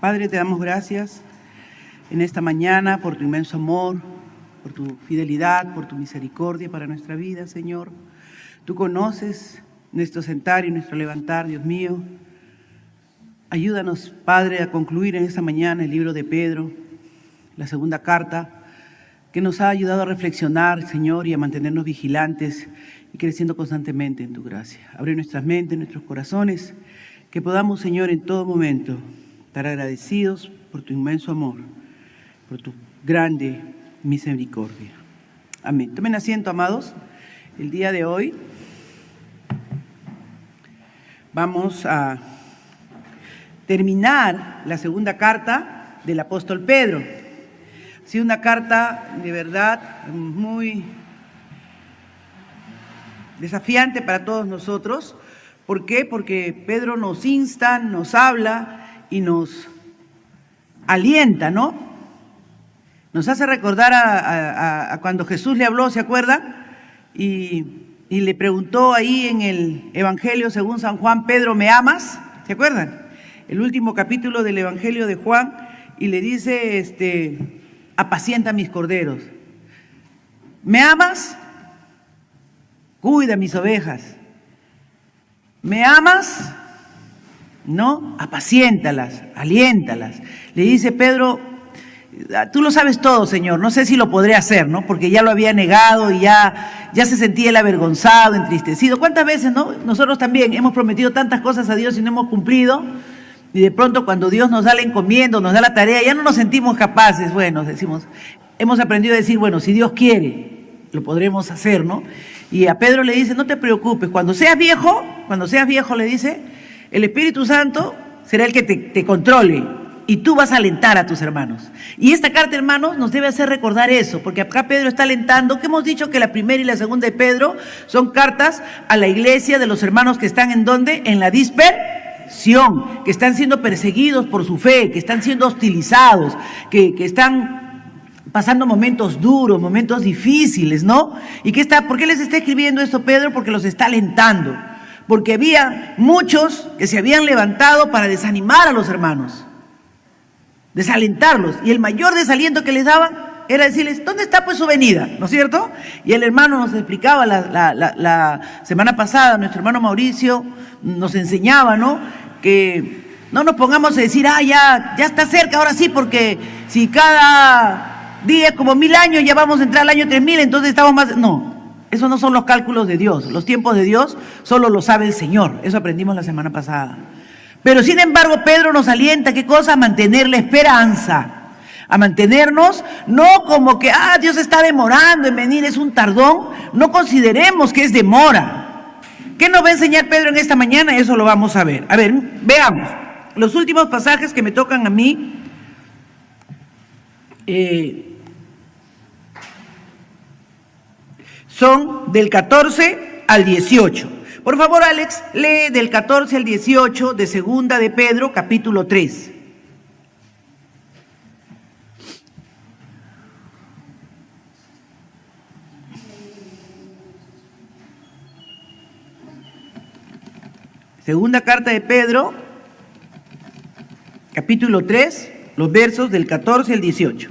Padre, te damos gracias en esta mañana por tu inmenso amor, por tu fidelidad, por tu misericordia para nuestra vida, Señor. Tú conoces nuestro sentar y nuestro levantar, Dios mío. Ayúdanos, Padre, a concluir en esta mañana el libro de Pedro, la segunda carta, que nos ha ayudado a reflexionar, Señor, y a mantenernos vigilantes y creciendo constantemente en tu gracia. Abre nuestras mentes, nuestros corazones, que podamos, Señor, en todo momento estar agradecidos por tu inmenso amor, por tu grande misericordia. Amén. Tomen asiento, amados. El día de hoy vamos a terminar la segunda carta del apóstol Pedro. Ha sido una carta de verdad muy desafiante para todos nosotros. ¿Por qué? Porque Pedro nos insta, nos habla y nos alienta, ¿no? Nos hace recordar a cuando Jesús le habló, ¿se acuerdan? Y le preguntó ahí en el Evangelio según San Juan, Pedro, ¿me amas? ¿Se acuerdan? El último capítulo del Evangelio de Juan, y le dice, apacienta mis corderos. ¿Me amas? Cuida mis ovejas. ¿Me amas? No, apaciéntalas, aliéntalas. Le dice Pedro, tú lo sabes todo, Señor, no sé si lo podré hacer, ¿no? Porque ya lo había negado y ya se sentía él avergonzado, entristecido. ¿Cuántas veces, no? Nosotros también hemos prometido tantas cosas a Dios y no hemos cumplido. Y de pronto cuando Dios nos da la encomienda, nos da la tarea, ya no nos sentimos capaces. Bueno, decimos, hemos aprendido a decir, bueno, si Dios quiere, lo podremos hacer, ¿no? Y a Pedro le dice, no te preocupes, cuando seas viejo, le dice, el Espíritu Santo será el que te controle y tú vas a alentar a tus hermanos. Y esta carta, hermanos, nos debe hacer recordar eso, porque acá Pedro está alentando, que hemos dicho que la primera y la segunda de Pedro son cartas a la iglesia de los hermanos que están ¿en dónde? En la dispersión, que están siendo perseguidos por su fe, que están siendo hostilizados, que están pasando momentos duros, momentos difíciles, ¿no? ¿Por qué les está escribiendo esto Pedro? Porque los está alentando. Porque había muchos que se habían levantado para desanimar a los hermanos, desalentarlos, y el mayor desaliento que les daban era decirles, ¿dónde está pues su venida? ¿No es cierto? Y el hermano nos explicaba la semana pasada, nuestro hermano Mauricio nos enseñaba, ¿no? Que no nos pongamos a decir, ya está cerca, ahora sí, porque si cada día es como 1000 años, ya vamos a entrar al año 3000, entonces estamos más... No. Esos no son los cálculos de Dios. Los tiempos de Dios solo lo sabe el Señor. Eso aprendimos la semana pasada. Pero sin embargo, Pedro nos alienta, ¿qué cosa? A mantener la esperanza. A mantenernos, no como que, Dios está demorando en venir, es un tardón. No consideremos que es demora. ¿Qué nos va a enseñar Pedro en esta mañana? Eso lo vamos a ver. A ver, veamos. Los últimos pasajes que me tocan a mí, son del 14 al 18. Por favor, Alex, lee del 14 al 18 de segunda de Pedro, capítulo 3. Segunda carta de Pedro, capítulo 3, los versos del 14 al 18.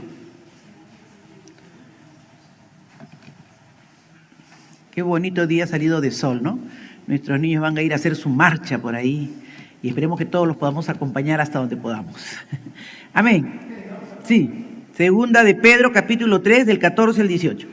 Qué bonito día salido de sol, ¿no? Nuestros niños van a ir a hacer su marcha por ahí y esperemos que todos los podamos acompañar hasta donde podamos. Amén. Sí, segunda de Pedro, capítulo 3, del 14 al 18.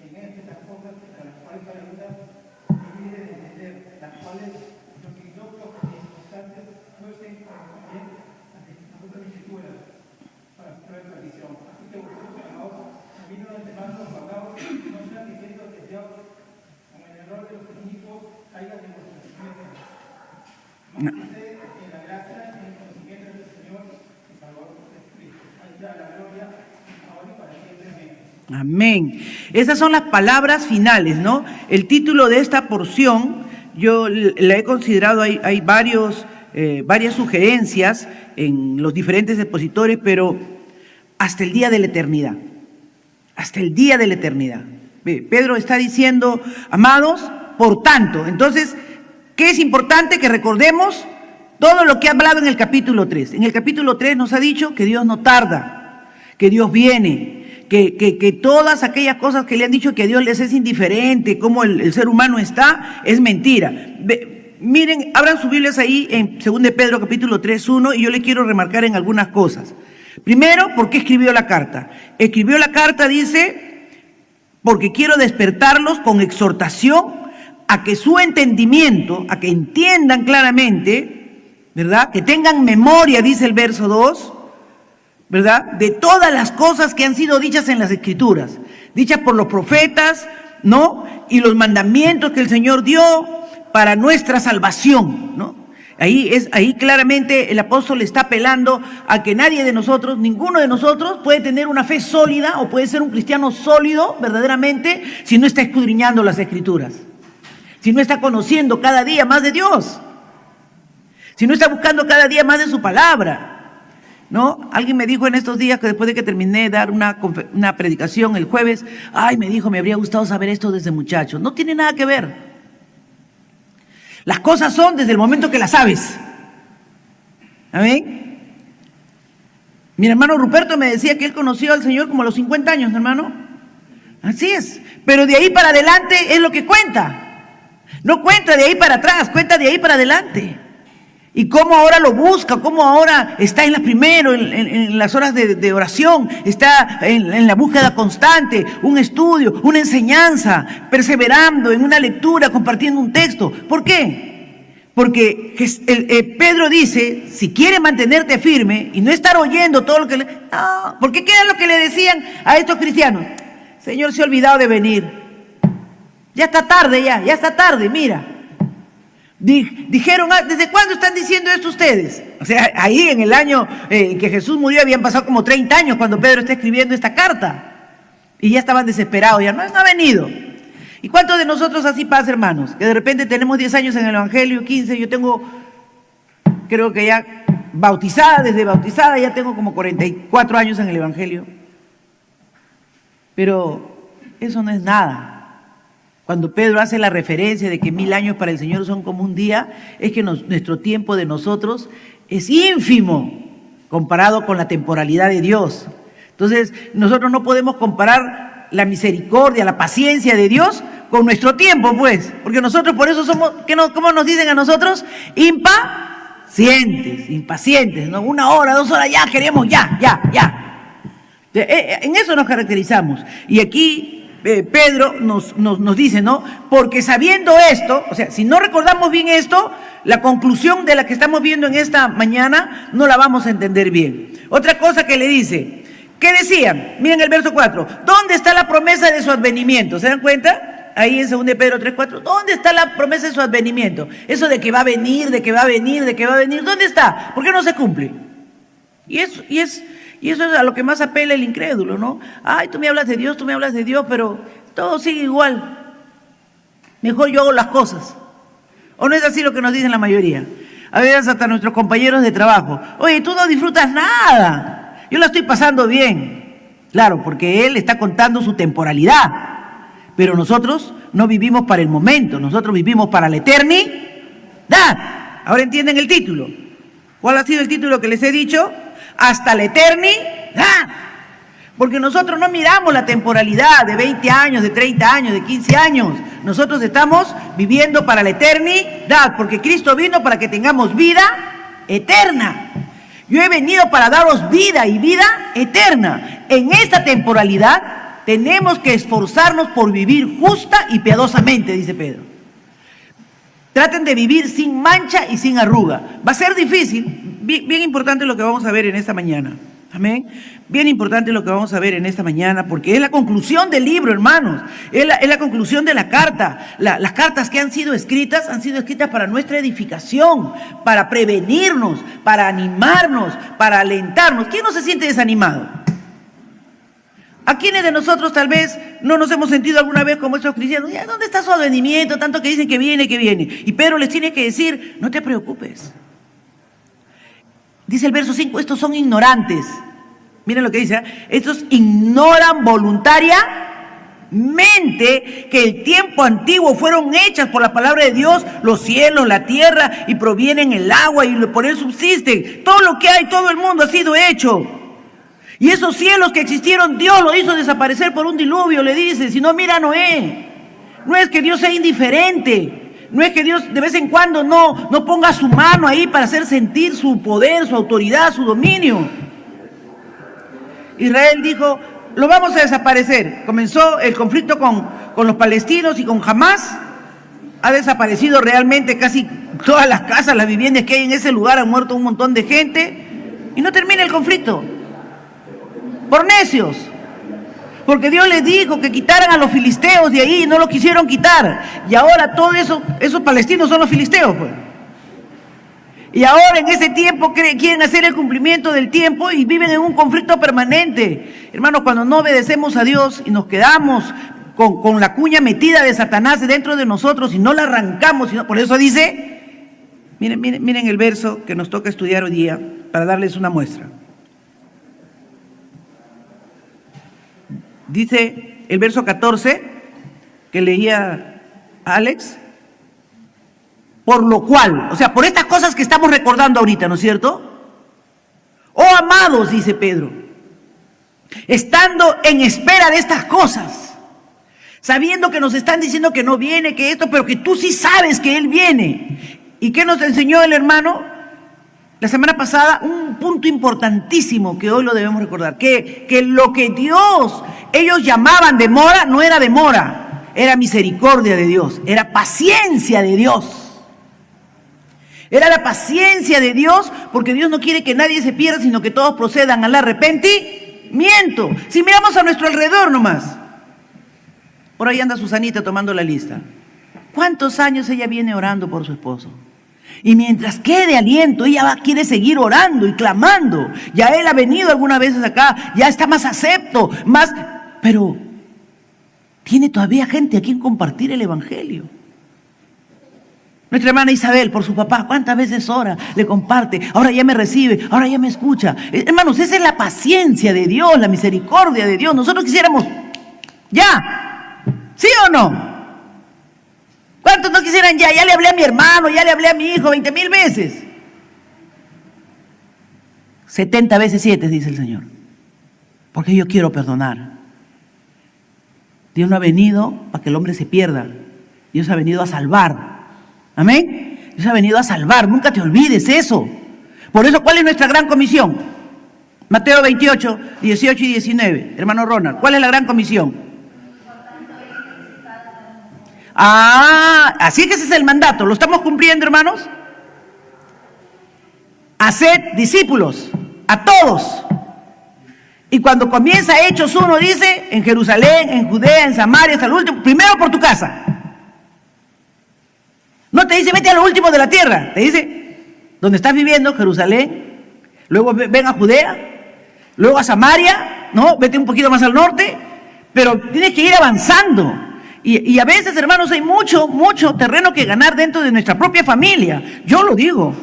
En este tampoco, para las cuales para ayudar, y de entender Amén. Esas son las palabras finales, ¿no? El título de esta porción, yo la he considerado, hay varias sugerencias en los diferentes expositores, pero hasta el día de la eternidad. Hasta el día de la eternidad. Pedro está diciendo, amados, por tanto. Entonces, ¿qué es importante? Que recordemos todo lo que ha hablado en el capítulo 3. En el capítulo 3 nos ha dicho que Dios no tarda, que Dios viene, que todas aquellas cosas que le han dicho que a Dios les es indiferente, cómo el ser humano está, es mentira. Miren, abran sus Biblias ahí en 2 de Pedro capítulo 3:1 y yo le quiero remarcar en algunas cosas. Primero, ¿por qué escribió la carta? Escribió la carta, dice, porque quiero despertarlos con exhortación a que su entendimiento, a que entiendan claramente, ¿verdad? Que tengan memoria, dice el verso 2, ¿verdad? De todas las cosas que han sido dichas en las Escrituras, dichas por los profetas, ¿no? Y los mandamientos que el Señor dio para nuestra salvación, ¿no? Ahí claramente el apóstol está apelando a que nadie de nosotros, ninguno de nosotros puede tener una fe sólida o puede ser un cristiano sólido verdaderamente si no está escudriñando las Escrituras, si no está conociendo cada día más de Dios, si no está buscando cada día más de su palabra. ¿No? Alguien me dijo en estos días que después de que terminé de dar una predicación el jueves, me dijo, me habría gustado saber esto desde muchacho. No tiene nada que ver. Las cosas son desde el momento que las sabes. ¿Amén? Mi hermano Ruperto me decía que él conoció al Señor como a los 50 años, hermano. Así es. Pero de ahí para adelante es lo que cuenta. No cuenta de ahí para atrás, cuenta de ahí para adelante. Y cómo ahora lo busca, cómo ahora está en en las horas de oración, está en la búsqueda constante, un estudio, una enseñanza, perseverando en una lectura, compartiendo un texto. ¿Por qué? Porque Pedro dice, si quiere mantenerte firme y no estar oyendo todo lo que no, porque ¿qué era lo que le decían a estos cristianos? Señor, se ha olvidado de venir. Ya está tarde, ya está tarde, mira. Dijeron, ¿desde cuándo están diciendo esto ustedes? O sea, ahí en el año que Jesús murió habían pasado como 30 años cuando Pedro está escribiendo esta carta. Y ya estaban desesperados, ya no ha venido. ¿Y cuántos de nosotros así pasa, hermanos? Que de repente tenemos 10 años en el Evangelio, 15, yo tengo, creo que ya desde bautizada ya tengo como 44 años en el Evangelio. Pero eso no es nada. Cuando Pedro hace la referencia de que 1000 años para el Señor son como un día, es que nuestro tiempo de nosotros es ínfimo comparado con la temporalidad de Dios. Entonces, nosotros no podemos comparar la misericordia, la paciencia de Dios con nuestro tiempo, pues, porque nosotros por eso somos, ¿cómo nos dicen a nosotros? Impacientes, ¿no? 1 hora, 2 horas, ya queremos, ya. En eso nos caracterizamos. Y aquí Pedro nos dice, ¿no? Porque sabiendo esto, o sea, si no recordamos bien esto, la conclusión de la que estamos viendo en esta mañana no la vamos a entender bien. Otra cosa que le dice, ¿qué decían? Miren el verso 4, ¿dónde está la promesa de su advenimiento? ¿Se dan cuenta? Ahí en 2 de Pedro 3:4, ¿dónde está la promesa de su advenimiento? Eso de que va a venir, ¿dónde está? ¿Por qué no se cumple? Y eso es a lo que más apela el incrédulo, ¿no? Tú me hablas de Dios, pero todo sigue igual. Mejor yo hago las cosas. ¿O no es así lo que nos dicen la mayoría? A veces hasta nuestros compañeros de trabajo. Oye, tú no disfrutas nada. Yo la estoy pasando bien. Claro, porque él está contando su temporalidad. Pero nosotros no vivimos para el momento, nosotros vivimos para la eternidad. Ahora entienden el título. ¿Cuál ha sido el título que les he dicho? Hasta la eternidad. Porque nosotros no miramos la temporalidad de 20 años, de 30 años, de 15 años. Nosotros estamos viviendo para la eternidad, porque Cristo vino para que tengamos vida eterna. Yo he venido para daros vida y vida eterna. En esta temporalidad tenemos que esforzarnos por vivir justa y piadosamente, dice Pedro. Traten de vivir sin mancha y sin arruga. Va a ser difícil, bien importante lo que vamos a ver en esta mañana. Amén. Bien importante lo que vamos a ver en esta mañana, porque es la conclusión del libro, hermanos. Es la conclusión de la carta. Las cartas que han sido escritas para nuestra edificación, para prevenirnos, para animarnos, para alentarnos. ¿Quién no se siente desanimado? ¿A quiénes de nosotros tal vez no nos hemos sentido alguna vez como estos cristianos? ¿Ya dónde está su advenimiento? Tanto que dicen que viene, que viene. Y Pedro les tiene que decir, no te preocupes. Dice el verso 5, estos son ignorantes. Miren lo que dice, estos ignoran voluntariamente que el tiempo antiguo fueron hechas por la palabra de Dios, los cielos, la tierra, y provienen el agua y por él subsisten. Todo lo que hay, todo el mundo ha sido hecho. Y esos cielos que existieron, Dios lo hizo desaparecer por un diluvio, le dice. Si no, mira a Noé. No es que Dios sea indiferente. No es que Dios de vez en cuando no ponga su mano ahí para hacer sentir su poder, su autoridad, su dominio. Israel dijo, lo vamos a desaparecer. Comenzó el conflicto con los palestinos y con Hamás. Ha desaparecido realmente casi todas las casas, las viviendas que hay en ese lugar. Han muerto un montón de gente. Y no termina el conflicto. Por necios. Porque Dios les dijo que quitaran a los filisteos de ahí y no los quisieron quitar. Y ahora todos esos palestinos son los filisteos, pues. Y ahora en ese tiempo quieren hacer el cumplimiento del tiempo y viven en un conflicto permanente. Hermanos, cuando no obedecemos a Dios y nos quedamos con la cuña metida de Satanás dentro de nosotros y no la arrancamos, por eso dice, miren el verso que nos toca estudiar hoy día para darles una muestra. Dice el verso 14 que leía Alex, por lo cual, o sea, por estas cosas que estamos recordando ahorita, ¿no es cierto? Oh amados, dice Pedro, estando en espera de estas cosas, sabiendo que nos están diciendo que no viene, que esto, pero que tú sí sabes que Él viene. ¿Y qué nos enseñó el hermano? La semana pasada, un punto importantísimo que hoy lo debemos recordar, que lo que ellos llamaban demora, no era demora, era misericordia de Dios, era paciencia de Dios. Era la paciencia de Dios, porque Dios no quiere que nadie se pierda, sino que todos procedan al arrepentimiento. Si miramos a nuestro alrededor nomás, por ahí anda Susanita tomando la lista. ¿Cuántos años ella viene orando por su esposo? Y mientras quede aliento, ella quiere seguir orando y clamando. Ya él ha venido algunas veces acá, ya está más acepto, pero tiene todavía gente a quien compartir el evangelio. Nuestra hermana Isabel, por su papá, ¿cuántas veces ora? Le comparte, ahora ya me recibe, ahora ya me escucha. Hermanos, esa es la paciencia de Dios, la misericordia de Dios. Nosotros quisiéramos, ya, ¿sí o no? ¿Cuántos no quisieran ya? Ya le hablé a mi hermano, ya le hablé a mi hijo 20,000 veces. 70 veces 7, dice el Señor. Porque yo quiero perdonar. Dios no ha venido para que el hombre se pierda. Dios ha venido a salvar. Amén. Dios ha venido a salvar. Nunca te olvides eso. Por eso, ¿cuál es nuestra gran comisión? Mateo 28, 18 y 19. Hermano Ronald, ¿cuál es la gran comisión? Así que ese es el mandato. ¿Lo estamos cumpliendo, hermanos? Haced discípulos a todos. Y cuando comienza Hechos 1, dice, en Jerusalén, en Judea, en Samaria, hasta el último, primero por tu casa. No te dice, vete a lo último de la tierra. Te dice, donde estás viviendo, Jerusalén, luego ven a Judea, luego a Samaria, ¿no? Vete un poquito más al norte, pero tienes que ir avanzando. Y a veces, hermanos, hay mucho terreno que ganar dentro de nuestra propia familia. Yo lo digo.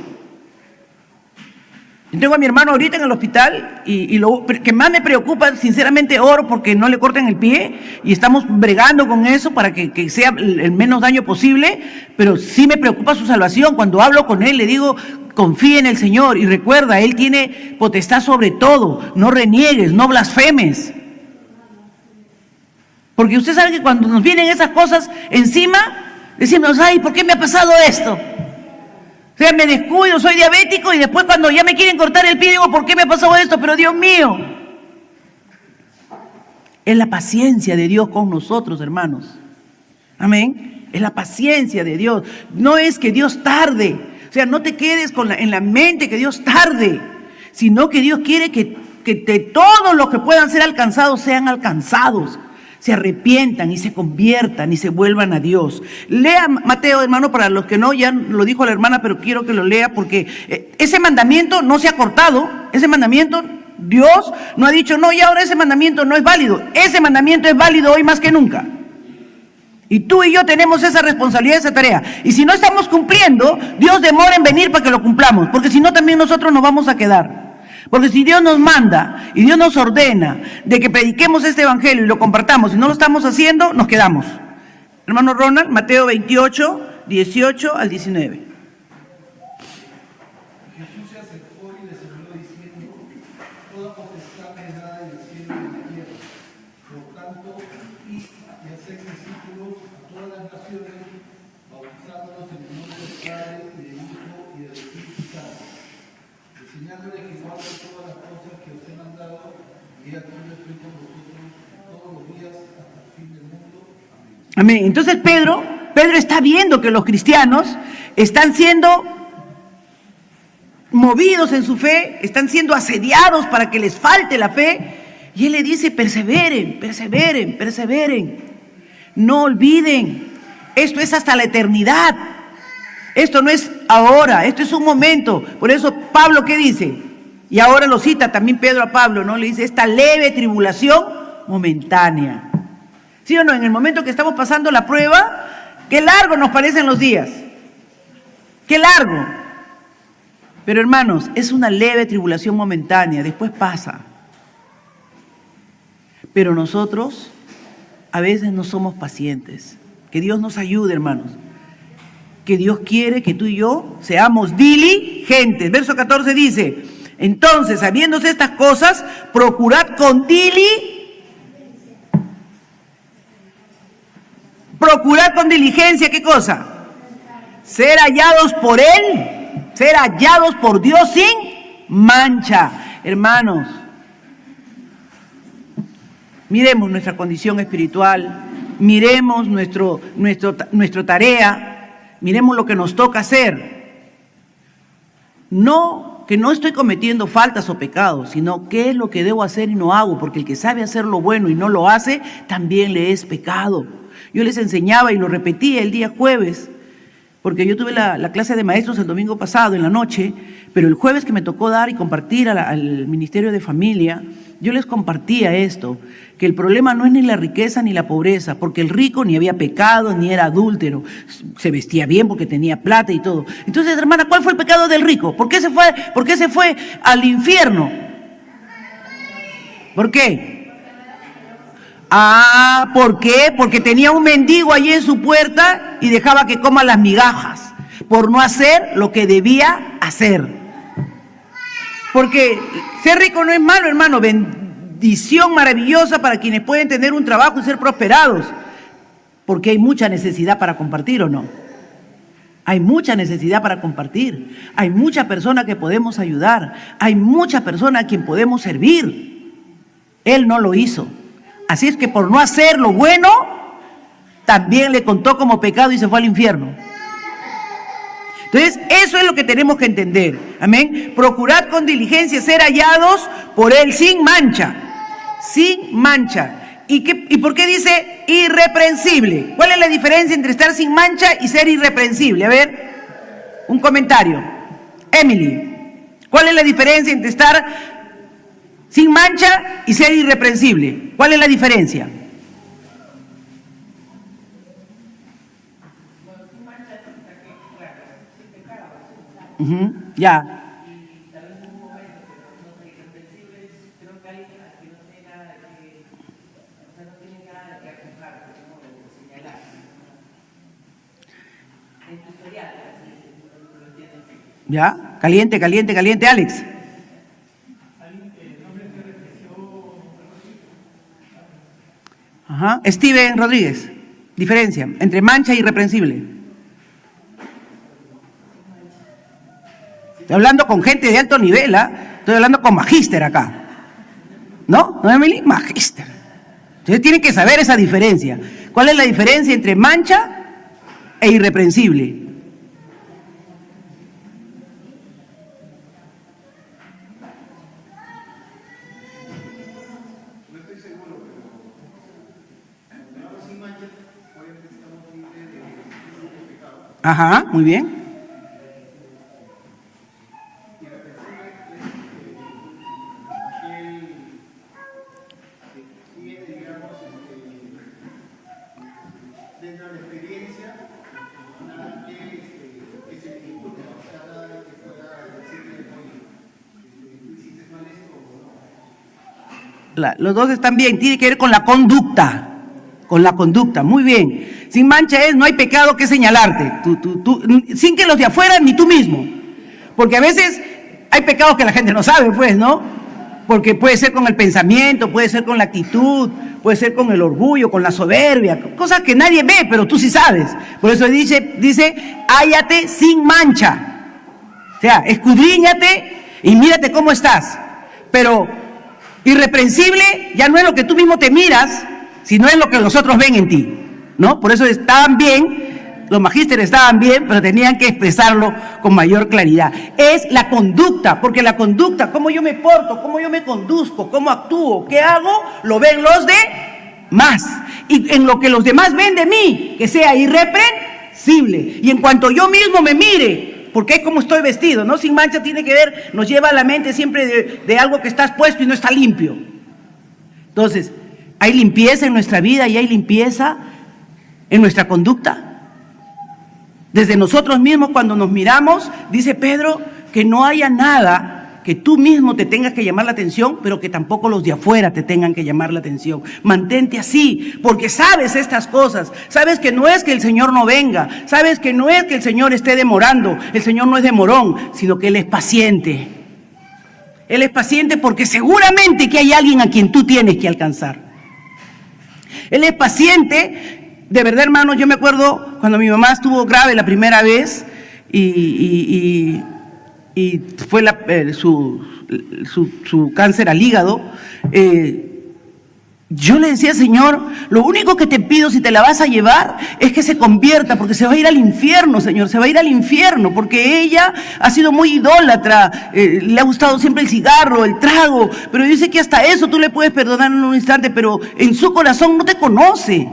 Yo tengo a mi hermano ahorita en el hospital y lo que más me preocupa, sinceramente, oro porque no le corten el pie y estamos bregando con eso para que sea el menos daño posible, pero sí me preocupa su salvación. Cuando hablo con él le digo, confía en el Señor y recuerda, Él tiene potestad sobre todo, no reniegues, no blasfemes. Porque usted sabe que cuando nos vienen esas cosas encima, decimos, ay, ¿por qué me ha pasado esto? O sea, me descuido, soy diabético y después cuando ya me quieren cortar el pie digo, ¿por qué me ha pasado esto? Pero Dios mío, es la paciencia de Dios con nosotros, hermanos. Amén. es la paciencia de Dios. No es que Dios tarde, o sea, no te quedes en la mente que Dios tarde, sino que Dios quiere que todos los que puedan ser alcanzados sean alcanzados, se arrepientan y se conviertan y se vuelvan a Dios. Lea Mateo, hermano, para los que no, ya lo dijo la hermana, pero quiero que lo lea porque ese mandamiento no se ha cortado, ese mandamiento Dios no ha dicho, no, y ahora ese mandamiento no es válido. Ese mandamiento es válido hoy más que nunca. Y tú y yo tenemos esa responsabilidad, esa tarea. Y si no estamos cumpliendo, Dios demora en venir para que lo cumplamos, porque si no también nosotros nos vamos a quedar. Porque si Dios nos manda y Dios nos ordena de que prediquemos este evangelio y lo compartamos y no lo estamos haciendo, nos quedamos. Hermano Ronald, Mateo 28, 18 al 19. Jesús se acercó y les habló diciendo: toda potestad me es dada en el cielo y en la tierra. Por tanto, id y haced discípulos a todas las naciones, bautizándolos en el nombre del Padre, y del Hijo y del Espíritu Santo, enseñándoles que guarden todas las cosas que os he mandado, y aquí yo estoy con vosotros todos los días hasta el fin del mundo. Amén. Entonces Pedro está viendo que los cristianos están siendo movidos en su fe, están siendo asediados para que les falte la fe, y él le dice: perseveren, perseveren, perseveren, no olviden, esto es hasta la eternidad, esto no es ahora, esto es un momento. Por eso Pablo, ¿qué dice? Y ahora lo cita también Pedro a Pablo, ¿no? Le dice: esta leve tribulación momentánea. ¿Sí o no? En el momento que estamos pasando la prueba, qué largo nos parecen los días, qué largo. Pero hermanos, es una leve tribulación momentánea, después pasa. Pero nosotros a veces no somos pacientes. Que Dios nos ayude, hermanos. Que Dios quiere que tú y yo seamos diligentes. Verso 14 dice: entonces, sabiéndose estas cosas, procurad con diligencia, ¿qué cosa? Ser hallados por Él, ser hallados por Dios sin mancha. Hermanos, miremos nuestra condición espiritual, miremos nuestra tarea, miremos lo que nos toca hacer. No, que no estoy cometiendo faltas o pecados, sino qué es lo que debo hacer y no hago, porque el que sabe hacer lo bueno y no lo hace, también le es pecado. Yo les enseñaba y lo repetía el día jueves, porque yo tuve la clase de maestros el domingo pasado en la noche, pero el jueves que me tocó dar y compartir al Ministerio de Familia, yo les compartía esto, que el problema no es ni la riqueza ni la pobreza, porque el rico ni había pecado, ni era adúltero, se vestía bien porque tenía plata y todo. Entonces, hermana, ¿cuál fue el pecado del rico? ¿Por qué se fue al infierno? ¿Por qué? ¿Por qué? Porque tenía un mendigo allí en su puerta y dejaba que coma las migajas, por no hacer lo que debía hacer. Porque ser rico no es malo, hermano, bendición maravillosa para quienes pueden tener un trabajo y ser prosperados, porque hay mucha necesidad para compartir, ¿o no? Hay mucha necesidad para compartir, hay mucha persona que podemos ayudar, hay mucha persona a quien podemos servir. Él no lo hizo. Así es que por no hacer lo bueno, también le contó como pecado y se fue al infierno. Entonces, eso es lo que tenemos que entender. Amén. Procurad con diligencia ser hallados por Él sin mancha. Sin mancha. ¿Y por qué dice irreprensible? ¿Cuál es la diferencia entre estar sin mancha y ser irreprensible? A ver, un comentario. Emily, ¿cuál es la diferencia entre estar sin mancha y ser irreprensible? ¿Cuál es la diferencia? Ya. Ya, caliente, caliente, caliente, Alex. Ajá. Steven Rodríguez, diferencia entre mancha y irreprensible. Estoy hablando con gente de alto nivel, estoy hablando con magíster acá. ¿No? ¿No, Emily? Magíster. Ustedes tienen que saber esa diferencia. ¿Cuál es la diferencia entre mancha e irreprensible. Ajá, muy bien. Dentro de la experiencia, nada que se discute, o sea, nada que pueda decirle, oye, tú hiciste mal esto o no. Los dos están bien, tiene que ver con la conducta, muy bien. Sin mancha no hay pecado que señalarte, sin que los de afuera ni tú mismo, porque a veces hay pecados que la gente no sabe, pues, ¿no? Porque puede ser con el pensamiento, puede ser con la actitud, puede ser con el orgullo, con la soberbia, cosas que nadie ve, pero tú sí sabes. Por eso dice, hállate sin mancha. O sea, escudriñate y mírate cómo estás. Pero irreprensible ya no es lo que tú mismo te miras, sino es lo que los otros ven en ti, ¿no? Por eso estaban bien, los magísteres estaban bien, pero tenían que expresarlo con mayor claridad. Es la conducta, porque la conducta, cómo yo me porto, cómo yo me conduzco, cómo actúo, qué hago, lo ven los demás. Y en lo que los demás ven de mí, que sea irreprensible. Y en cuanto yo mismo me mire, porque es como estoy vestido, ¿no? Sin mancha tiene que ver, nos lleva a la mente siempre de algo que estás puesto y no está limpio. Entonces, hay limpieza en nuestra vida y hay limpieza en nuestra conducta. Desde nosotros mismos, cuando nos miramos, dice Pedro, que no haya nada que tú mismo te tengas que llamar la atención, pero que tampoco los de afuera te tengan que llamar la atención. Mantente así, porque sabes estas cosas, sabes que no es que el Señor no venga, sabes que no es que el Señor esté demorando, el Señor no es demorón, sino que Él es paciente. Él es paciente porque seguramente que hay alguien a quien tú tienes que alcanzar. Él es paciente. De verdad, hermanos, yo me acuerdo cuando mi mamá estuvo grave la primera vez y fue su cáncer al hígado. Yo le decía, Señor, lo único que te pido si te la vas a llevar es que se convierta, porque se va a ir al infierno, Señor, se va a ir al infierno, porque ella ha sido muy idólatra, le ha gustado siempre el cigarro, el trago, pero dice que hasta eso tú le puedes perdonar en un instante, pero en su corazón no te conoce.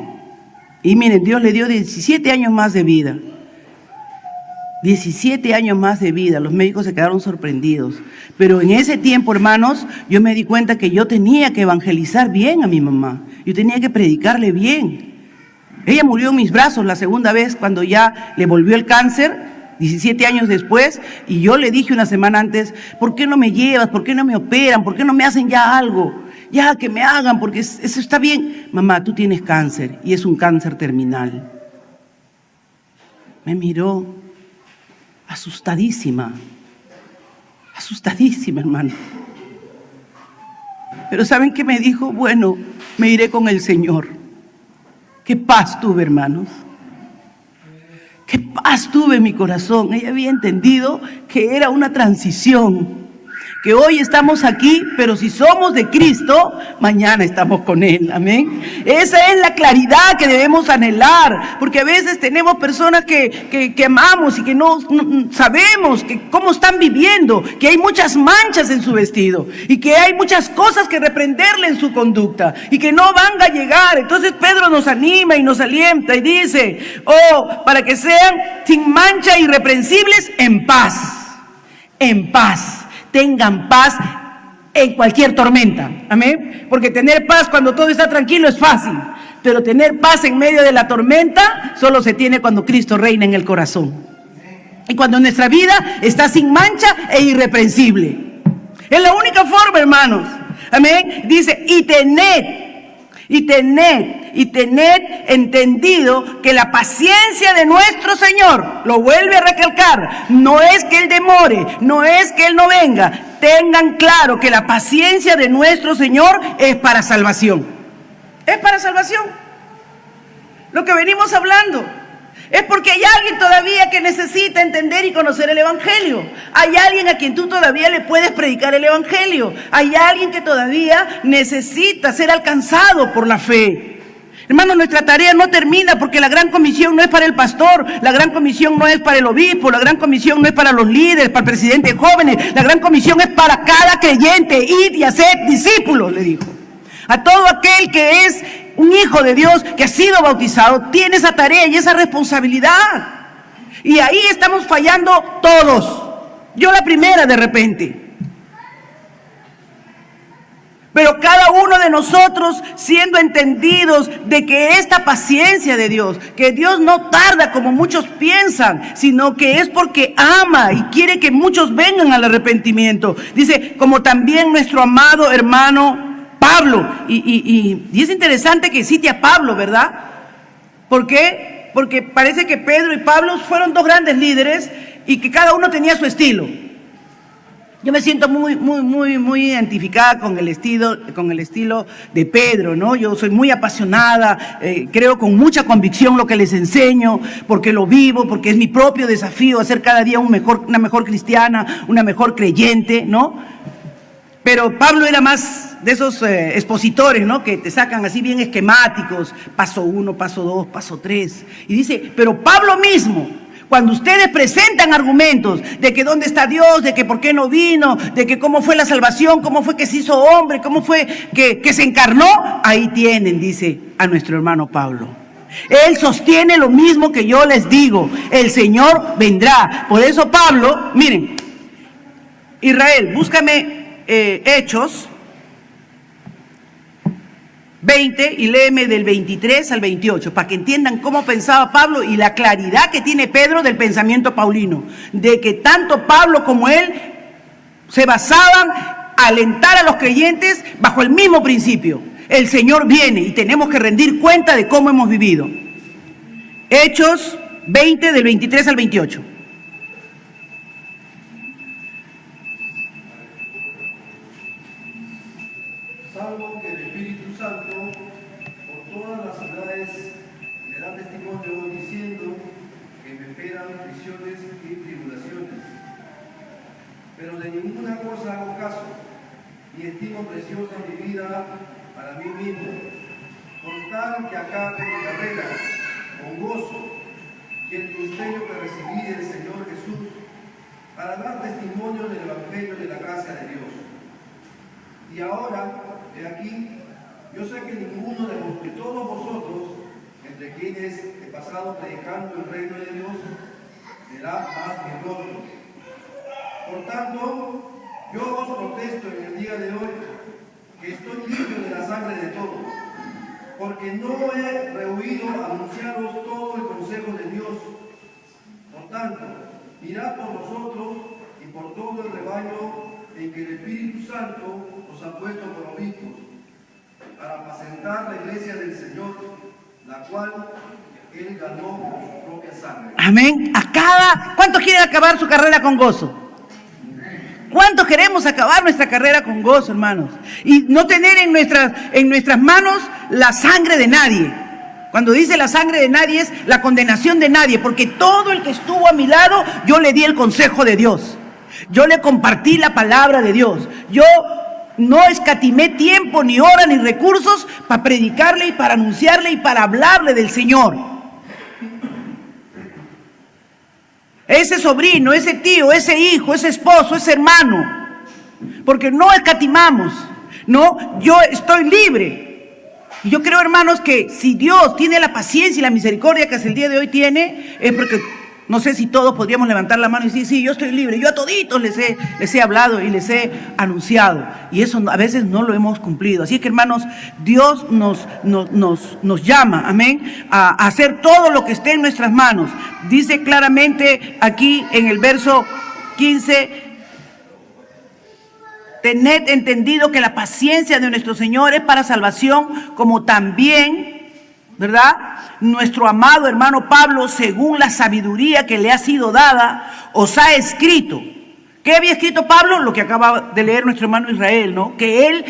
Y miren, Dios le dio 17 años más de vida. 17 años más de vida. Los médicos se quedaron sorprendidos. Pero en ese tiempo, hermanos, yo me di cuenta que yo tenía que evangelizar bien a mi mamá. Yo tenía que predicarle bien. Ella murió en mis brazos la segunda vez cuando ya le volvió el cáncer, 17 años después, y yo le dije una semana antes, ¿por qué no me llevas? ¿Por qué no me operan? ¿Por qué no me hacen ya algo? Ya, que me hagan, porque eso está bien. Mamá, tú tienes cáncer y es un cáncer terminal. Me miró asustadísima, hermano. Pero ¿saben qué me dijo? Bueno, me iré con el Señor. Qué paz tuve, hermanos. Qué paz tuve en mi corazón. Ella había entendido que era una transición. Que hoy estamos aquí, pero si somos de Cristo, mañana estamos con Él, amén. Esa es la claridad que debemos anhelar, porque a veces tenemos personas que amamos y que no sabemos que cómo están viviendo, que hay muchas manchas en su vestido y que hay muchas cosas que reprenderle en su conducta y que no van a llegar. Entonces Pedro nos anima y nos alienta y dice, para que sean sin mancha, irreprensibles, en paz, tengan paz en cualquier tormenta, amén, porque tener paz cuando todo está tranquilo es fácil, pero tener paz en medio de la tormenta solo se tiene cuando Cristo reina en el corazón, y cuando nuestra vida está sin mancha e irreprensible. Es la única forma, hermanos, amén. Dice, y tened entendido que la paciencia de nuestro Señor, lo vuelve a recalcar, no es que Él demore, no es que Él no venga. Tengan claro que la paciencia de nuestro Señor es para salvación. Es para salvación. Lo que venimos hablando es porque hay alguien todavía que necesita entender y conocer el Evangelio. Hay alguien a quien tú todavía le puedes predicar el Evangelio. Hay alguien que todavía necesita ser alcanzado por la fe. Hermano, nuestra tarea no termina porque la gran comisión no es para el pastor, la gran comisión no es para el obispo, la gran comisión no es para los líderes, para el presidente de jóvenes, la gran comisión es para cada creyente, id y haced discípulos, le dijo. A todo aquel que es un hijo de Dios, que ha sido bautizado, tiene esa tarea y esa responsabilidad. Y ahí estamos fallando todos. Yo la primera de repente. Pero cada uno de nosotros siendo entendidos de que esta paciencia de Dios, que Dios no tarda como muchos piensan, sino que es porque ama y quiere que muchos vengan al arrepentimiento. Dice, como también nuestro amado hermano Pablo. Y es interesante que cite a Pablo, ¿verdad? ¿Por qué? Porque parece que Pedro y Pablo fueron dos grandes líderes y que cada uno tenía su estilo. Yo me siento muy identificada con el estilo de Pedro, ¿no? Yo soy muy apasionada, creo con mucha convicción lo que les enseño, porque lo vivo, porque es mi propio desafío hacer cada día una mejor cristiana, una mejor creyente, ¿no? Pero Pablo era más de esos expositores, ¿no? Que te sacan así bien esquemáticos, paso 1, paso 2, paso 3. Y dice, pero Pablo mismo, cuando ustedes presentan argumentos de que dónde está Dios, de que por qué no vino, de que cómo fue la salvación, cómo fue que se hizo hombre, cómo fue que se encarnó, ahí tienen, dice a nuestro hermano Pablo. Él sostiene lo mismo que yo les digo, el Señor vendrá. Por eso Pablo, miren, Israel, búscame Hechos 20 y léeme del 23 al 28 para que entiendan cómo pensaba Pablo y la claridad que tiene Pedro del pensamiento paulino, de que tanto Pablo como él se basaban a alentar a los creyentes bajo el mismo principio. El Señor viene y tenemos que rendir cuenta de cómo hemos vivido. Hechos 20 del 23 al 28. Salvo que el Espíritu Santo por todas las ciudades me da testimonio diciendo que me esperan prisiones y tribulaciones. Pero de ninguna cosa hago caso, ni estimo preciosa mi vida para mí mismo, con tal que acabe mi carrera con gozo y el ministerio que recibí del Señor Jesús para dar testimonio del Evangelio de la gracia de Dios. Y ahora, he aquí, yo sé que ninguno de todos vosotros, entre quienes he pasado predicando el reino de Dios, será más mi rostro. Por tanto, yo os protesto en el día de hoy que estoy limpio de la sangre de todos, porque no he rehuido anunciaros todo el consejo de Dios. Por tanto, mirad por vosotros y por todo el rebaño en que el Espíritu Santo os ha puesto por obispos, para apacentar la iglesia del Señor, la cual Él ganó por su propia sangre. Amén. ¿Cuántos quieren acabar su carrera con gozo? ¿Cuántos queremos acabar nuestra carrera con gozo, hermanos? Y no tener en nuestras manos la sangre de nadie. Cuando dice la sangre de nadie es la condenación de nadie, porque todo el que estuvo a mi lado, yo le di el consejo de Dios. Yo le compartí la palabra de Dios. Yo no escatimé tiempo, ni hora, ni recursos para predicarle y para anunciarle y para hablarle del Señor. Ese sobrino, ese tío, ese hijo, ese esposo, ese hermano. Porque no escatimamos. No, yo estoy libre. Y yo creo, hermanos, que si Dios tiene la paciencia y la misericordia que hasta el día de hoy tiene, es porque no sé si todos podríamos levantar la mano y decir, sí, yo estoy libre. Yo a toditos les he hablado y les he anunciado. Y eso a veces no lo hemos cumplido. Así que, hermanos, Dios nos llama, amén, a hacer todo lo que esté en nuestras manos. Dice claramente aquí en el verso 15, tened entendido que la paciencia de nuestro Señor es para salvación, como también, ¿verdad?, nuestro amado hermano Pablo, según la sabiduría que le ha sido dada, os ha escrito. ¿Qué había escrito Pablo? Lo que acaba de leer nuestro hermano Israel, ¿no? Que él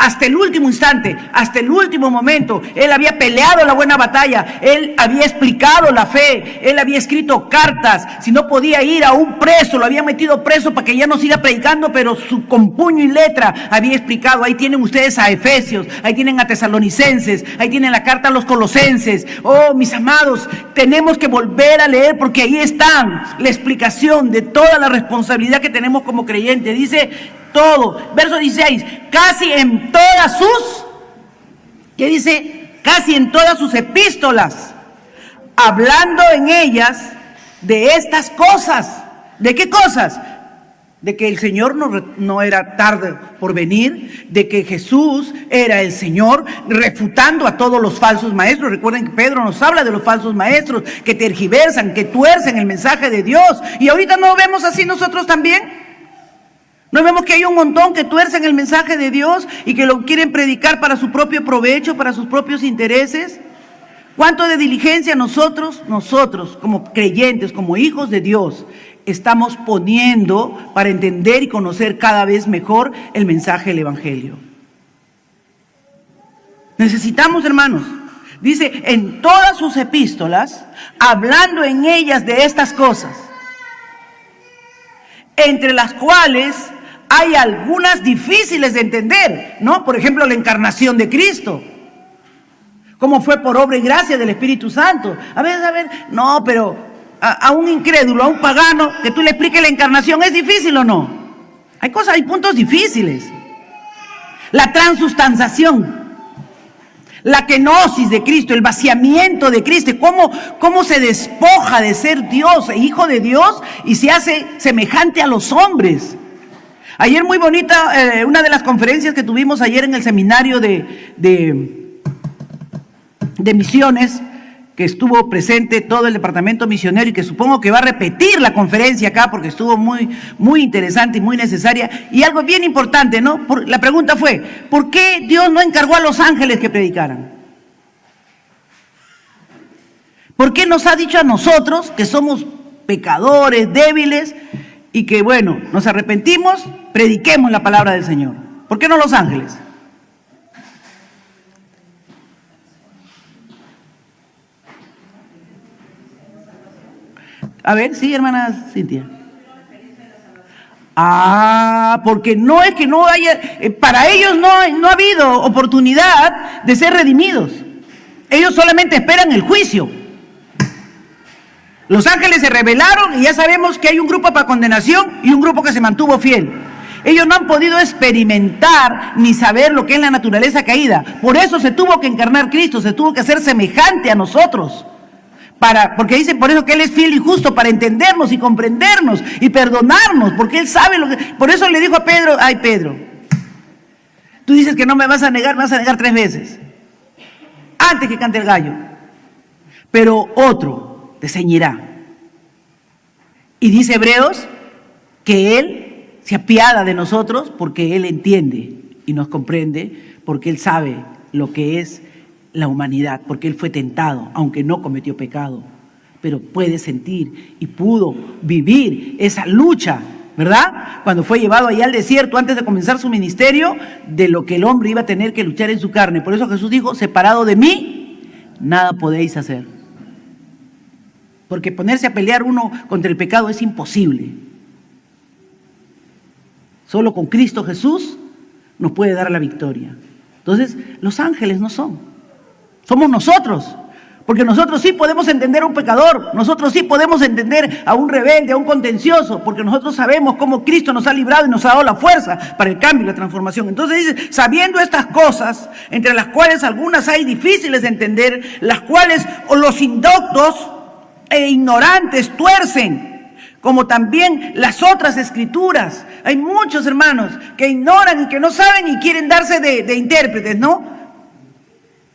hasta el último instante, hasta el último momento. Él había peleado la buena batalla, él había explicado la fe, él había escrito cartas. Si no podía ir a un preso, lo había metido preso para que ya no siga predicando, pero con puño y letra había explicado. Ahí tienen ustedes a Efesios, ahí tienen a Tesalonicenses, ahí tienen la carta a los Colosenses. Oh, mis amados, tenemos que volver a leer, porque ahí está la explicación de toda la responsabilidad que tenemos como creyentes. Dice todo, verso 16, casi en todas sus, ¿qué dice? Casi en todas sus epístolas, hablando en ellas de estas cosas. ¿De qué cosas? De que el Señor no era tarde por venir, de que Jesús era el Señor, refutando a todos los falsos maestros. Recuerden que Pedro nos habla de los falsos maestros que tergiversan, que tuercen el mensaje de Dios. Y ahorita no vemos así nosotros también. ¿No vemos que hay un montón que tuercen el mensaje de Dios y que lo quieren predicar para su propio provecho, para sus propios intereses? ¿Cuánto de diligencia nosotros como creyentes, como hijos de Dios, estamos poniendo para entender y conocer cada vez mejor el mensaje del Evangelio? Necesitamos, hermanos, dice, en todas sus epístolas, hablando en ellas de estas cosas, entre las cuales hay algunas difíciles de entender, ¿no? Por ejemplo, la encarnación de Cristo, cómo fue por obra y gracia del Espíritu Santo. A ver, no, pero a un incrédulo, a un pagano, que tú le expliques la encarnación, ¿es difícil o no? Hay puntos difíciles. La transustanciación, la kenosis de Cristo, el vaciamiento de Cristo, cómo se despoja de ser Dios e hijo de Dios y se hace semejante a los hombres. Ayer muy bonita, una de las conferencias que tuvimos ayer en el seminario de misiones, que estuvo presente todo el departamento misionero y que supongo que va a repetir la conferencia acá porque estuvo muy, muy interesante y muy necesaria. Y algo bien importante, ¿no? La pregunta fue, ¿por qué Dios no encargó a los ángeles que predicaran? ¿Por qué nos ha dicho a nosotros, que somos pecadores, débiles, y que, bueno, nos arrepentimos, prediquemos la palabra del Señor? ¿Por qué no los ángeles? A ver, sí, hermana Cintia. Porque no es que no haya, para ellos no ha habido oportunidad de ser redimidos. Ellos solamente esperan el juicio. Los ángeles se rebelaron y ya sabemos que hay un grupo para condenación y un grupo que se mantuvo fiel. Ellos no han podido experimentar ni saber lo que es la naturaleza caída. Por eso se tuvo que encarnar Cristo, se tuvo que hacer semejante a nosotros. Porque dice por eso que Él es fiel y justo para entendernos y comprendernos y perdonarnos, porque Él sabe lo que... Por eso le dijo a Pedro, ay Pedro, tú dices que no me vas a negar, me vas a negar 3 veces, antes que cante el gallo, pero otro te ceñirá. Y dice Hebreos que Él se apiada de nosotros porque Él entiende y nos comprende, porque Él sabe lo que es la humanidad, porque Él fue tentado, aunque no cometió pecado, pero puede sentir y pudo vivir esa lucha, ¿verdad? Cuando fue llevado allá al desierto antes de comenzar su ministerio, de lo que el hombre iba a tener que luchar en su carne. Por eso Jesús dijo, separado de mí, nada podéis hacer. Porque ponerse a pelear uno contra el pecado es imposible. Solo con Cristo Jesús nos puede dar la victoria. Entonces, los ángeles no son. Somos nosotros, porque nosotros sí podemos entender a un pecador, nosotros sí podemos entender a un rebelde, a un contencioso, porque nosotros sabemos cómo Cristo nos ha librado y nos ha dado la fuerza para el cambio y la transformación. Entonces dice, sabiendo estas cosas, entre las cuales algunas hay difíciles de entender, las cuales los indoctos e ignorantes tuercen, como también las otras escrituras. Hay muchos hermanos que ignoran y que no saben y quieren darse de intérpretes, ¿no?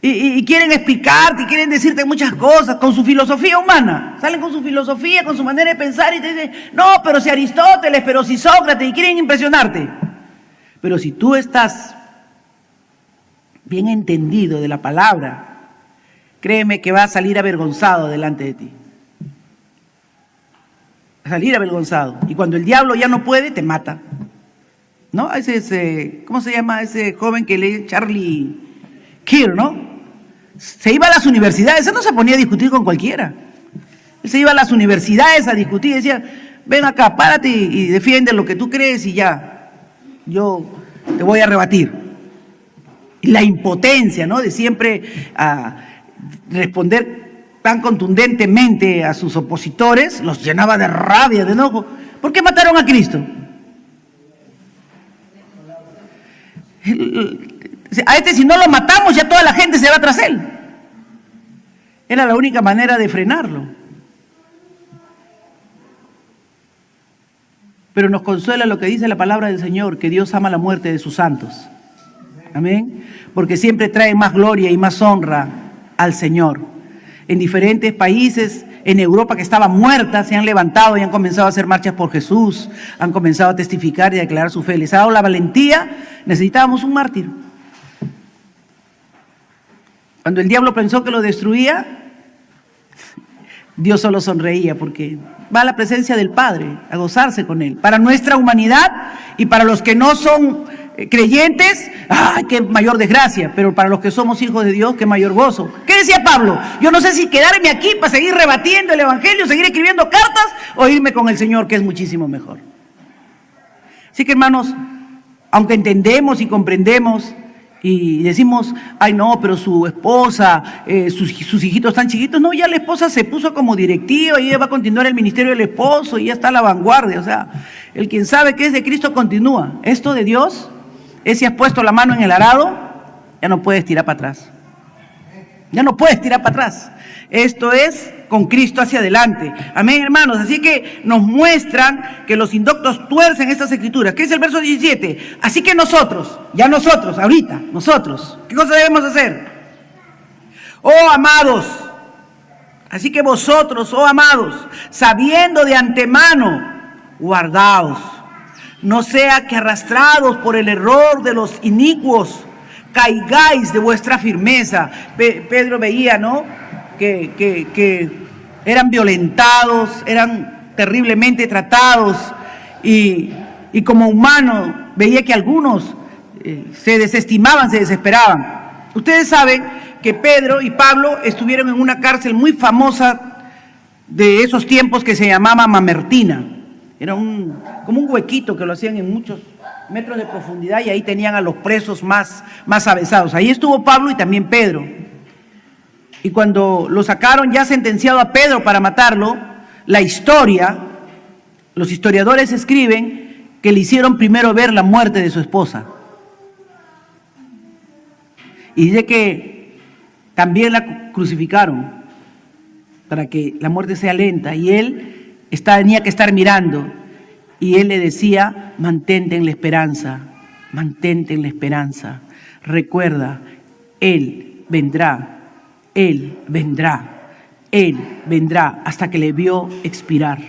Y quieren explicarte y quieren decirte muchas cosas con su filosofía humana. Salen con su filosofía, con su manera de pensar y te dicen, no, pero si Aristóteles, pero si Sócrates, y quieren impresionarte. Pero si tú estás bien entendido de la palabra, créeme que vas a salir avergonzado delante de ti. A salir avergonzado. Y cuando el diablo ya no puede, te mata. ¿no? ¿Cómo se llama ese joven que lee? Charlie Kirk, ¿no? Se iba a las universidades, él no se ponía a discutir con cualquiera. Él se iba a las universidades a discutir y decía, ven acá, párate y defiende lo que tú crees y ya, yo te voy a rebatir. Y la impotencia, ¿no? De siempre responder tan contundentemente a sus opositores, los llenaba de rabia, de enojo. ¿Por qué mataron a Cristo? A este, si no lo matamos, ya toda la gente se va tras él. Era la única manera de frenarlo. Pero nos consuela lo que dice la palabra del Señor, que Dios ama la muerte de sus santos. Amén. Porque siempre trae más gloria y más honra al Señor. En diferentes países, en Europa que estaba muerta, se han levantado y han comenzado a hacer marchas por Jesús, han comenzado a testificar y a declarar su fe. Les ha dado la valentía. Necesitábamos un mártir. Cuando el diablo pensó que lo destruía, Dios solo sonreía porque va a la presencia del Padre a gozarse con Él. Para nuestra humanidad y para los que no son creyentes, ¡ay, qué mayor desgracia! Pero para los que somos hijos de Dios, qué mayor gozo. ¿Qué decía Pablo? Yo no sé si quedarme aquí para seguir rebatiendo el Evangelio, seguir escribiendo cartas o irme con el Señor, que es muchísimo mejor. Así que, hermanos, aunque entendemos y comprendemos y decimos, ay no, pero su esposa, sus hijitos están chiquitos, no, ya la esposa se puso como directiva y ella va a continuar el ministerio del esposo y ya está a la vanguardia. O sea, el quien sabe que es de Cristo continúa. Esto de Dios, si has puesto la mano en el arado, ya no puedes tirar para atrás. Ya no puedes tirar para atrás. Esto es con Cristo hacia adelante. Amén, hermanos. Así que nos muestran que los indoctos tuercen estas escrituras. ¿Qué es el verso 17? Así que nosotros, ya nosotros, ahorita, nosotros, ¿qué cosa debemos hacer? Oh, amados, así que vosotros, oh amados, sabiendo de antemano, guardaos, no sea que arrastrados por el error de los inicuos, caigáis de vuestra firmeza. Pedro veía, ¿no?, que eran violentados, eran terriblemente tratados y como humano veía que algunos se desestimaban, se desesperaban. Ustedes saben que Pedro y Pablo estuvieron en una cárcel muy famosa de esos tiempos que se llamaba Mamertina. Era como un huequito que lo hacían en muchos metros de profundidad y ahí tenían a los presos más avesados. Ahí estuvo Pablo y también Pedro. Y cuando lo sacaron ya sentenciado a Pedro para matarlo, los historiadores escriben que le hicieron primero ver la muerte de su esposa. Y dice que también la crucificaron para que la muerte sea lenta. Y él tenía que estar mirando. Y él le decía, mantente en la esperanza, mantente en la esperanza. Recuerda, Él vendrá. Él vendrá, hasta que le vio expirar.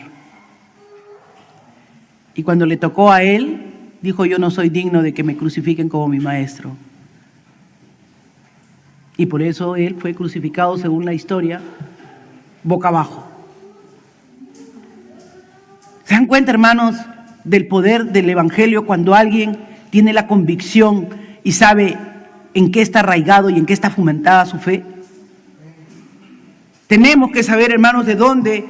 Y cuando le tocó a él, dijo, yo no soy digno de que me crucifiquen como mi maestro. Y por eso él fue crucificado, según la historia, boca abajo. ¿Se dan cuenta, hermanos, del poder del Evangelio cuando alguien tiene la convicción y sabe en qué está arraigado y en qué está fundamentada su fe? Tenemos que saber, hermanos, de dónde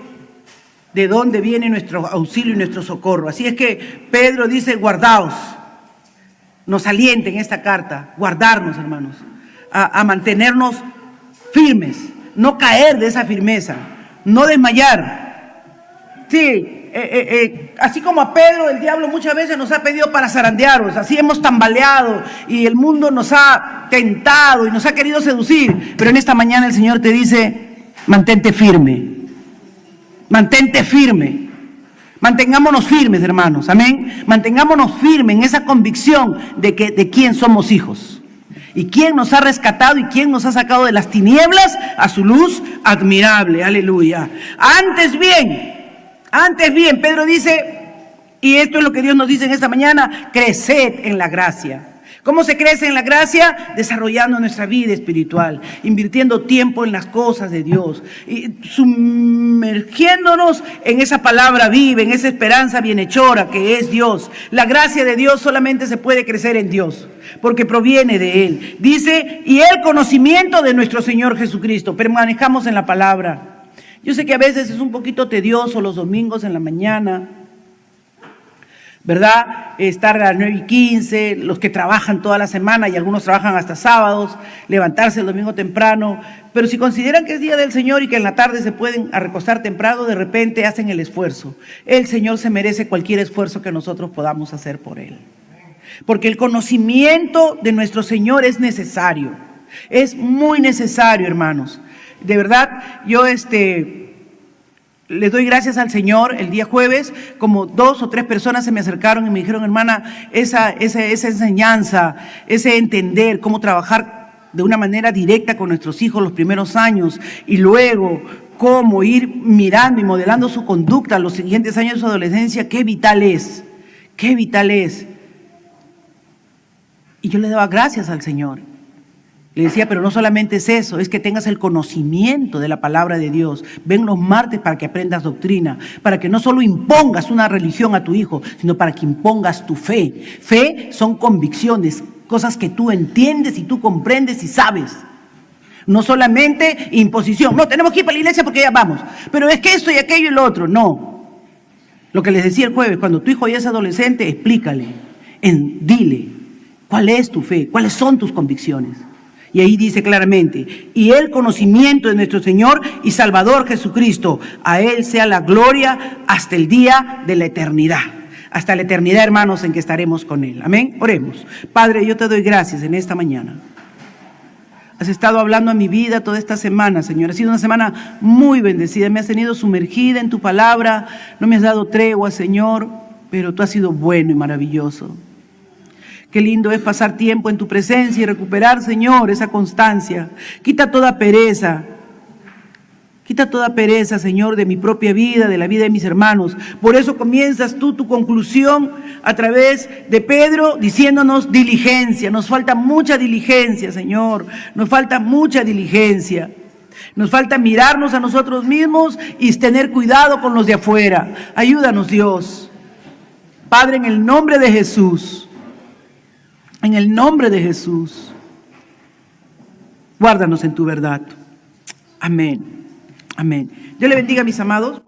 viene nuestro auxilio y nuestro socorro. Así es que Pedro dice, guardaos. Nos alienta en esta carta, guardarnos, hermanos, a mantenernos firmes, no caer de esa firmeza, no desmayar. Sí, así como a Pedro, el diablo muchas veces nos ha pedido para zarandearos, así hemos tambaleado y el mundo nos ha tentado y nos ha querido seducir, pero en esta mañana el Señor te dice, mantente firme, mantente firme, mantengámonos firmes, hermanos, amén, mantengámonos firmes en esa convicción de quién somos hijos y quién nos ha rescatado y quién nos ha sacado de las tinieblas a su luz admirable, aleluya. Antes bien, Pedro dice, y esto es lo que Dios nos dice en esta mañana, creced en la gracia. ¿Cómo se crece en la gracia? Desarrollando nuestra vida espiritual, invirtiendo tiempo en las cosas de Dios, y sumergiéndonos en esa palabra viva, en esa esperanza bienhechora que es Dios. La gracia de Dios solamente se puede crecer en Dios, porque proviene de Él. Dice, y el conocimiento de nuestro Señor Jesucristo. Permanezcamos en la palabra. Yo sé que a veces es un poquito tedioso los domingos en la mañana, ¿verdad? Estar a las 9:15, los que trabajan toda la semana y algunos trabajan hasta sábados, levantarse el domingo temprano, pero si consideran que es día del Señor y que en la tarde se pueden recostar temprano, de repente hacen el esfuerzo. El Señor se merece cualquier esfuerzo que nosotros podamos hacer por Él, porque el conocimiento de nuestro Señor es necesario, es muy necesario, hermanos. De verdad, yo les doy gracias al Señor. El día jueves, como 2 o 3 personas se me acercaron y me dijeron, hermana, esa enseñanza, ese entender cómo trabajar de una manera directa con nuestros hijos los primeros años y luego cómo ir mirando y modelando su conducta los siguientes años de su adolescencia, qué vital es, qué vital es. Y yo le daba gracias al Señor. Le decía, pero no solamente es eso, es que tengas el conocimiento de la palabra de Dios. Ven los martes para que aprendas doctrina, para que no solo impongas una religión a tu hijo, sino para que impongas tu fe. Fe son convicciones, cosas que tú entiendes y tú comprendes y sabes. No solamente imposición, no, tenemos que ir para la iglesia porque ya vamos, pero es que esto y aquello y lo otro, no. Lo que les decía el jueves, cuando tu hijo ya es adolescente, explícale, dile, ¿cuál es tu fe? ¿Cuáles son tus convicciones? Y ahí dice claramente, y el conocimiento de nuestro Señor y Salvador Jesucristo, a Él sea la gloria hasta el día de la eternidad. Hasta la eternidad, hermanos, en que estaremos con Él. Amén. Oremos. Padre, yo te doy gracias en esta mañana. Has estado hablando a mi vida toda esta semana, Señor. Ha sido una semana muy bendecida. Me has tenido sumergida en tu palabra. No me has dado tregua, Señor, pero tú has sido bueno y maravilloso. Qué lindo es pasar tiempo en tu presencia y recuperar, Señor, esa constancia. Quita toda pereza. Quita toda pereza, Señor, de mi propia vida, de la vida de mis hermanos. Por eso comienzas tú tu conclusión a través de Pedro diciéndonos diligencia. Nos falta mucha diligencia, Señor. Nos falta mucha diligencia. Nos falta mirarnos a nosotros mismos y tener cuidado con los de afuera. Ayúdanos, Dios. Padre, en el nombre de Jesús. En el nombre de Jesús, guárdanos en tu verdad. Amén. Amén. Dios le bendiga, mis amados.